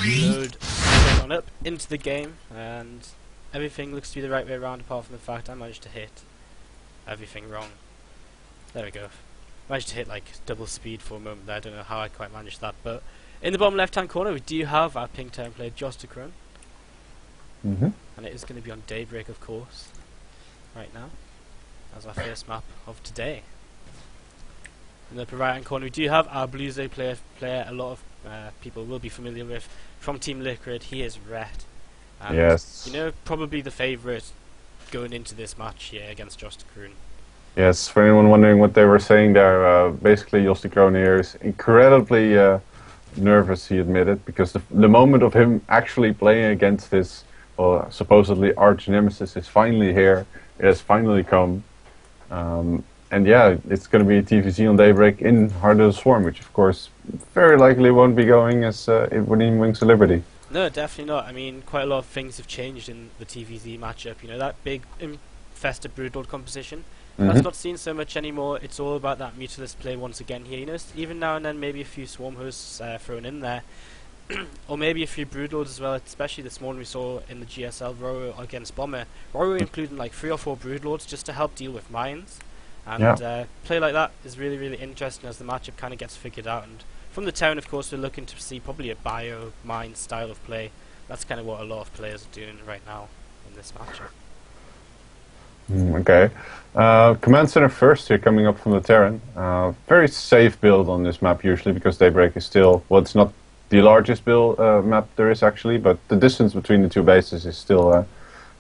load on up into the game, and everything looks to be the right way around, apart from the fact I managed to hit everything wrong. There we go. Managed to hit like double speed for a moment there. I don't know how I quite managed that, but in the bottom left hand corner we do have our pink town player JosDeKroon. And it is going to be on Daybreak, of course, right now, as our first map of today. In the upper right hand corner we do have our Blue Zone player a lot of people will be familiar with from Team Liquid. He is Red. And yes. You know, probably the favourite going into this match here against JosDeKroon. Yes, for anyone wondering what they were saying there, basically JosDeKroon here is incredibly nervous, he admitted, because the moment of him actually playing against his supposedly arch nemesis is finally here. It has finally come. And yeah, it's going to be a TVZ on Daybreak in Heart of the Swarm, which of course very likely won't be going as it wouldn't even Wings of Liberty. No, definitely not. I mean, quite a lot of things have changed in the TVZ matchup. You know, that big infested Broodlord composition, that's not seen so much anymore. It's all about that mutalist play once again here. You know, even now and then maybe a few Swarm hosts thrown in there. Or maybe a few Broodlords as well, especially this morning we saw in the GSL Roro against Bomber. Roro including like 3 or 4 Broodlords just to help deal with mines. And play like that is really, really interesting as the matchup kind of gets figured out. And from the town, of course, we're looking to see probably a bio mine style of play. That's kind of what a lot of players are doing right now in this matchup. Okay. Command Center first here coming up from the Terran. Very safe build on this map usually because Daybreak is still, well, it's not the largest build map there is actually, but the distance between the two bases is still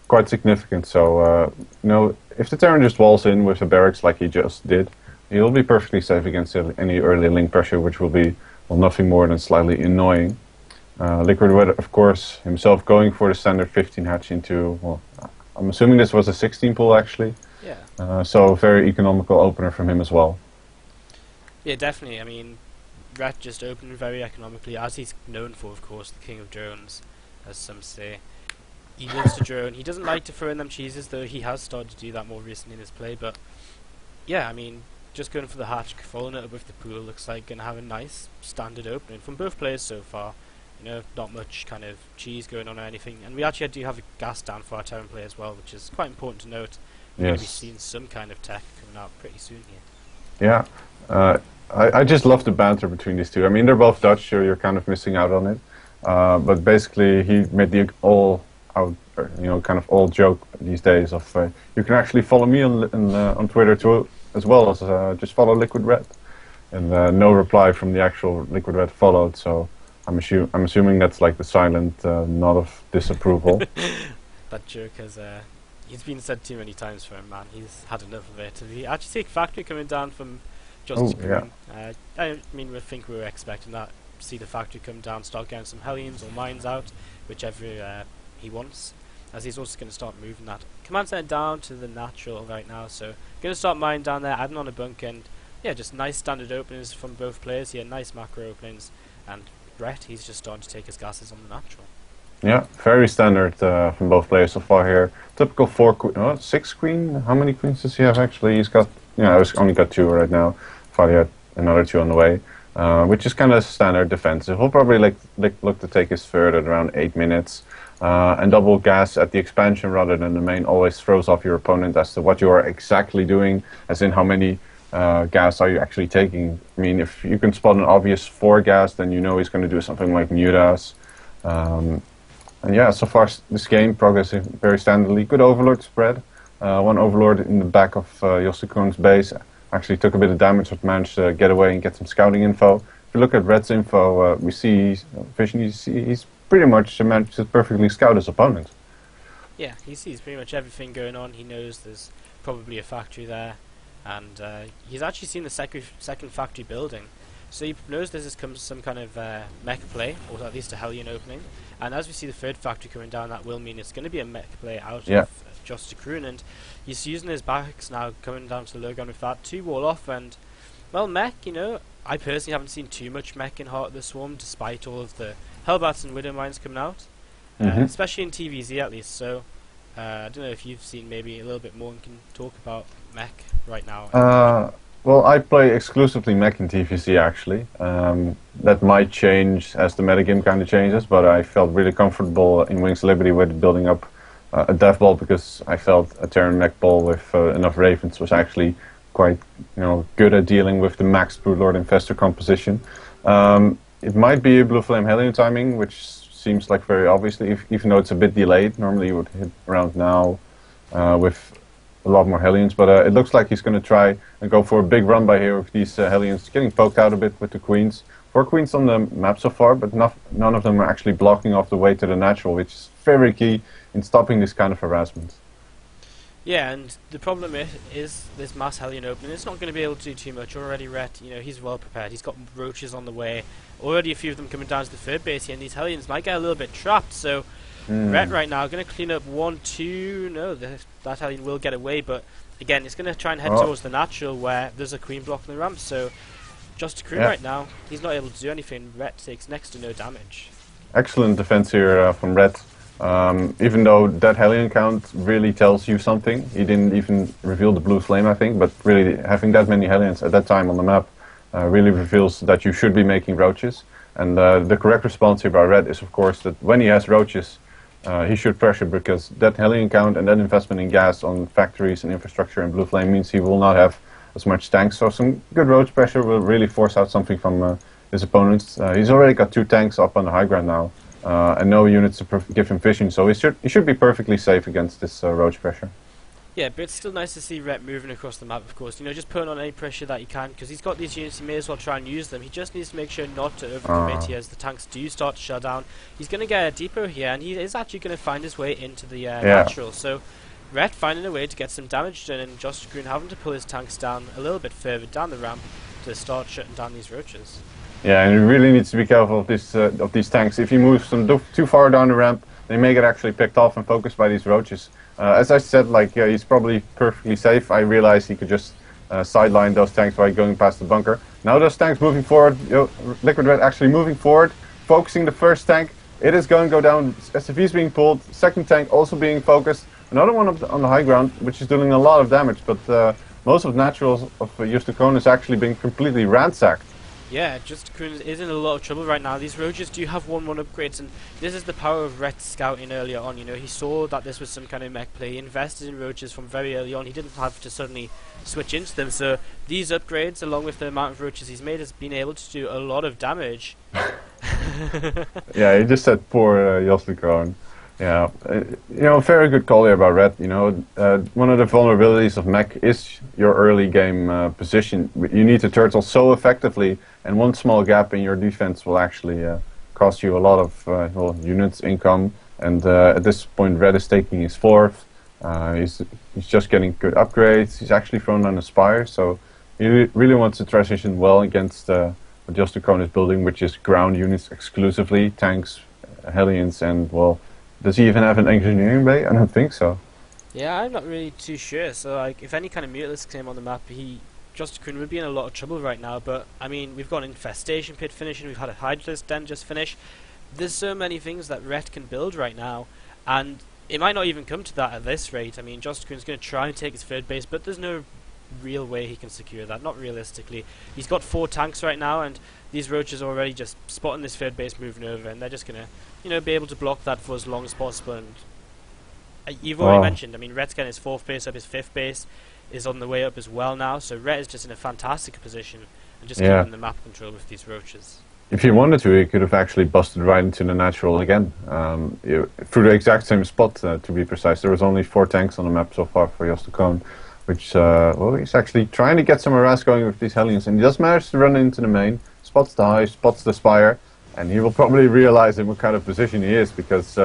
quite significant. So, you know, if the Terran just walls in with the barracks like he just did, he'll be perfectly safe against any early link pressure, which will be, well, nothing more than slightly annoying. Liquid Red, of course, himself going for the standard 15 hatch into, well, I'm assuming this was a 16 pull actually. Yeah. So very economical opener from him as well. Yeah, definitely. I mean, Red just opened very economically, as he's known for, of course, the king of drones, as some say. He loves to drone. He doesn't like to throw in them cheeses, though he has started to do that more recently in his play. But yeah, I mean, just going for the hatch, following it up with the pool, looks like going to have a nice standard opening from both players so far. You know, not much kind of cheese going on or anything. And we actually do have a gas down for our Terran play as well, which is quite important to note. We're going to be seeing some kind of tech coming out pretty soon here. Yeah, I just love the banter between these two. I mean, they're both Dutch, so you're kind of missing out on it. But basically, he made the kind of old joke these days of you can actually follow me on Twitter too, as well as just follow Liquid Red. And no reply from the actual Liquid Red followed, so I'm assuming that's like the silent nod of disapproval. That joke has he's been said too many times for him, man. He's had enough of it. We actually see Factory coming down from JosDeKroon. I mean, we think we were expecting that. See the Factory come down, start getting some Hellions or mines out, whichever he wants. As he's also going to start moving that command center down to the natural right now. So going to start mining down there, adding on a bunk, and yeah, just nice standard openings from both players here. Nice macro openings, and Brett, he's just starting to take his gases on the natural. Yeah, very standard from both players so far here. Typical 6 queen. How many queens does he have actually? He's got, he's only got 2 right now. Thought he had another 2 on the way, which is kind of standard defensive. He'll probably look to take his third at around 8 minutes. And double gas at the expansion rather than the main always throws off your opponent as to what you are exactly doing, as in how many gas are you actually taking. I mean, if you can spot an obvious 4 gas, then you know he's going to do something like mutas. And yeah, so far this game progressing very standardly. Good Overlord spread. One Overlord in the back of JosDeKroon's base actually took a bit of damage, but managed to get away and get some scouting info. If you look at Red's info, we see Vision. He's pretty much managed to perfectly scout his opponent. Yeah, he sees pretty much everything going on. He knows there's probably a factory there, and he's actually seen the second factory building. So he knows this is some kind of mech play, or at least a Hellion opening. And as we see the third factory coming down, that will mean it's going to be a mech play out of JosDeKroon, and he's using his backs now, coming down to the low ground with that, 2 wall off, and well, mech, you know, I personally haven't seen too much mech in Heart of the Swarm, despite all of the Hellbats and Widow Mines coming out, especially in TVZ at least. So I don't know if you've seen maybe a little bit more and can talk about mech right now. Well, I play exclusively mech in TVC actually. That might change as the metagame kind of changes, but I felt really comfortable in Wings of Liberty with building up a death ball because I felt a Terran mech ball with enough Ravens was actually quite, good at dealing with the max Broodlord Infestor composition. It might be a Blue Flame Hellion timing, which seems like very obviously, even though it's a bit delayed. Normally you would hit around now with a lot more Hellions, but it looks like he's going to try and go for a big run by here with these Hellions, getting poked out a bit with the Queens. 4 Queens on the map so far, but none of them are actually blocking off the way to the natural, which is very key in stopping this kind of harassment. Yeah, and the problem is this mass Hellion opening. It's not going to be able to do too much. Already Rhett, he's well prepared. He's got roaches on the way. Already a few of them coming down to the third base here, and these Hellions might get a little bit trapped, so Rhett right now going to clean up 1, 2. No, that Hellion will get away, but again, it's going to try and head towards the natural where there's a Queen blocking the ramp, so JosDeKroon right now, he's not able to do anything. Rhett takes next to no damage. Excellent defense here from Rhett. Even though that Hellion count really tells you something, he didn't even reveal the blue flame, I think, but really having that many Hellions at that time on the map really reveals that you should be making roaches. And the correct response here by Red is, of course, that when he has roaches, he should pressure, because that Hellion count and that investment in gas on factories and infrastructure in blue flame means he will not have as much tanks. So some good roach pressure will really force out something from his opponents. He's already got 2 tanks up on the high ground now. And no units to give him vision, so he should be perfectly safe against this roach pressure. Yeah, but it's still nice to see Rhett moving across the map, of course. Just putting on any pressure that he can, because he's got these units, he may as well try and use them. He just needs to make sure not to overcommit here as the tanks do start to shut down. He's going to get a depot here, and he is actually going to find his way into the natural. So Rhett finding a way to get some damage done, and JosDeKroon having to pull his tanks down a little bit further down the ramp to start shutting down these roaches. Yeah, and he really needs to be careful of these tanks. If he moves them too far down the ramp, they may get actually picked off and focused by these roaches. As I said, he's probably perfectly safe. I realized he could just sideline those tanks by going past the bunker. Now those tanks moving forward, Liquid Red actually moving forward, focusing the first tank. It is going to go down. SFV is being pulled. Second tank also being focused. Another one on the high ground, which is doing a lot of damage. But most of the naturals of JosDeKroon is actually being completely ransacked. Yeah, JosDeKroon is in a lot of trouble right now. These roaches do have 1/1 upgrades, and this is the power of Rhett scouting earlier on. He saw that this was some kind of mech play. He invested in roaches from very early on. He didn't have to suddenly switch into them. So these upgrades, along with the amount of roaches he's made, has been able to do a lot of damage. Yeah, he just said poor JosDeKroon. Yeah, very good call here about Red. One of the vulnerabilities of mech is your early game position. You need to turtle so effectively, and one small gap in your defense will actually cost you a lot of units, income. And at this point, Red is taking his 4th. He's just getting good upgrades. He's actually thrown on a Spire, so he really wants to transition well against what JosDeKroon is building, which is ground units exclusively, tanks, Hellions, and does he even have an engineering bay? I don't think so. Yeah, I'm not really too sure. So, if any kind of Mutalisk came on the map, JosDeKroon would be in a lot of trouble right now. But, I mean, we've got an Infestation Pit finishing, we've had a Hydralisk Den just finish. There's so many things that Rhett can build right now, and it might not even come to that at this rate. I mean, JosDeKroon's going to try and take his third base, but there's no real way he can secure that, not realistically. He's got 4 tanks right now, and these roaches are already just spotting this third base moving over, and they're just going to be able to block that for as long as possible. And you've already mentioned, I mean, Rhett's getting his 4th base up, his 5th base is on the way up as well now, so Rhett is just in a fantastic position and just keeping the map control with these roaches. If he wanted to, he could have actually busted right into the natural again, through the exact same spot, to be precise. There was only 4 tanks on the map so far for JosDeKroon, which, he's actually trying to get some harass going with these Hellions, and he does manage to run into the main, spots the hive, spots the Spire, and he will probably realize in what kind of position he is, because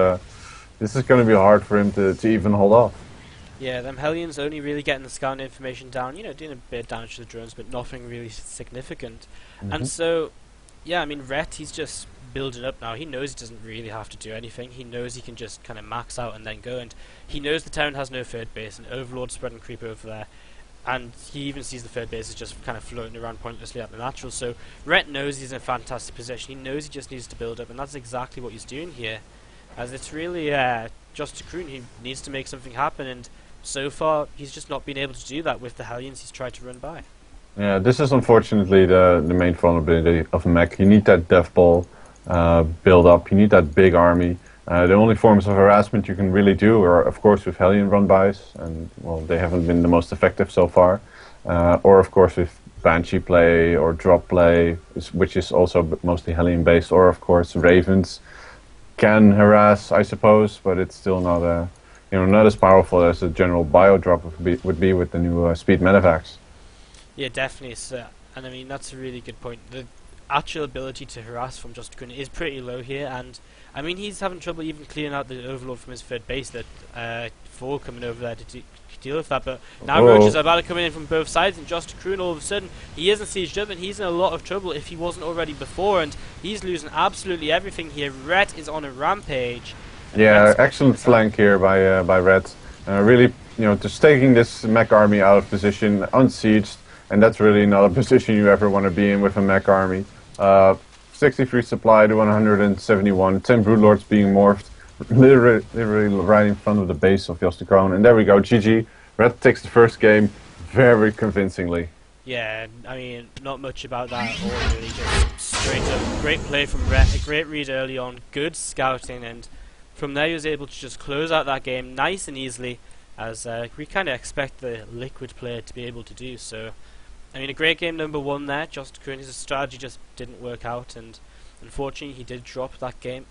this is going to be hard for him to even hold off. Yeah, them Hellions only really getting the scout information down, doing a bit of damage to the drones, but nothing really significant. And so, yeah, I mean, Rhett, he's just building up now. He knows he doesn't really have to do anything. He knows he can just kind of max out and then go, and he knows the Terran has no third base, and Overlord spread and creep over there. And he even sees the third base is just kind of floating around pointlessly at the natural. So Rhett knows he's in a fantastic position. He knows he just needs to build up, and that's exactly what he's doing here. As it's really JosDeKroon, he needs to make something happen, and so far he's just not been able to do that with the Hellions he's tried to run by. Yeah, this is unfortunately the main vulnerability of mech. You need that death ball build up. You need that big army. The only forms of harassment you can really do are, of course, with Hellion run-bys, and well, they haven't been the most effective so far. Or, of course, with Banshee play or drop play, which is also mostly Hellion-based. Or, of course, Ravens can harass, I suppose, but it's still not not as powerful as a general bio drop would be with the new speed medevacs. Yeah, definitely. And I mean, that's a really good point. The actual ability to harass from JosDeKroon is pretty low here, and I mean, he's having trouble even clearing out the Overlord from his third base. That Four coming over there to deal with that. But now Roaches are about to come in from both sides, and JosDeKroon all of a sudden he isn't sieged up, and he's in a lot of trouble if he wasn't already before, and he's losing absolutely everything here. Ret is on a rampage. Yeah, excellent flank here by Red. Really, just taking this mech army out of position, unsieged, and that's really not a position you ever want to be in with a mech army. 63 supply to 171, 10 Broodlords being morphed, literally right in front of the base of JosDeKroon, and there we go, GG. Red takes the first game very convincingly. Yeah, I mean, not much about that at all, really. Just straight up, great play from Red, a great read early on, good scouting, and from there he was able to just close out that game nice and easily, as we kind of expect the Liquid player to be able to do. So, I mean, a great game number one there. JosDeKroon, his strategy just didn't work out, and unfortunately he did drop that game.